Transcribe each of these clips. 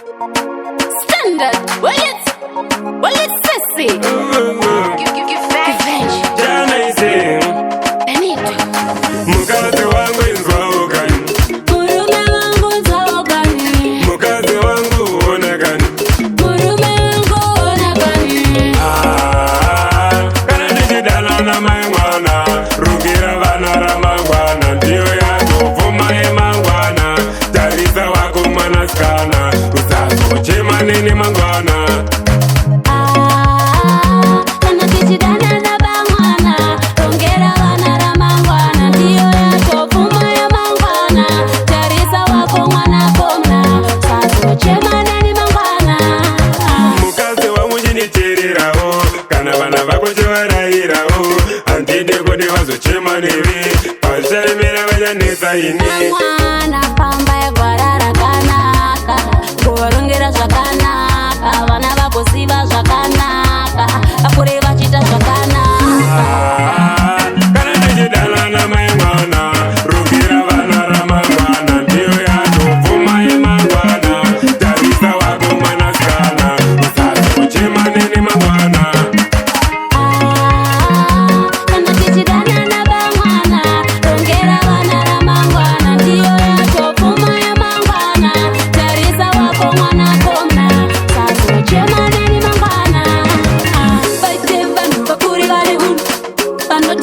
Standard, well it's sissy. Jana ise Benito mukazi wangu inzwa gani, murume wangu nzwa gani, mukazi wangu ona gani, murume wangu ona gani. Kana nijidana na mangwana, rugira vana ramangwana, ndiyo yangu vuma emangwana, tarisa wako mwanaskana, usazo chema nini mangwana. Kana vana vako chevarayirawo handide kuti vazochema nevi vachaemera vachanetsa ini. Mwana pamba yegwara rakanaka, kuvarongera zvakanaka, vana vagoziva zvakanaka, vakure vachita zvakanaka. Kana ndichidana namai mwana, rumbira vana ramangwana, ndiyo yatobvuma yemangwana, tarisa wako mwanasikana, usazochema neni mangwana.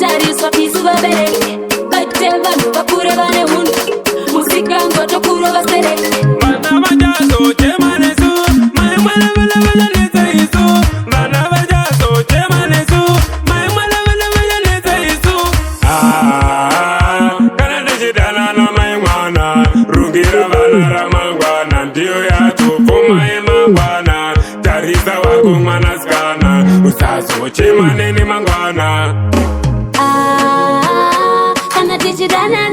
Tariswa pisu vabereke, bate vanhu vakure vane hunhu, musika ngotokuro vasereke. Vana vachazochema nesu, mai mwana vana vachanetsa isu. Vana vachazochema nesu, mai mwana vana vachanetsa isu. Kana ndichidana namai mwana, rungira vana ramangwana, ndiyo yatobvuma yemangwana, tarisa wako mwanasikana, usazochema neni mangwana. Kana tichidana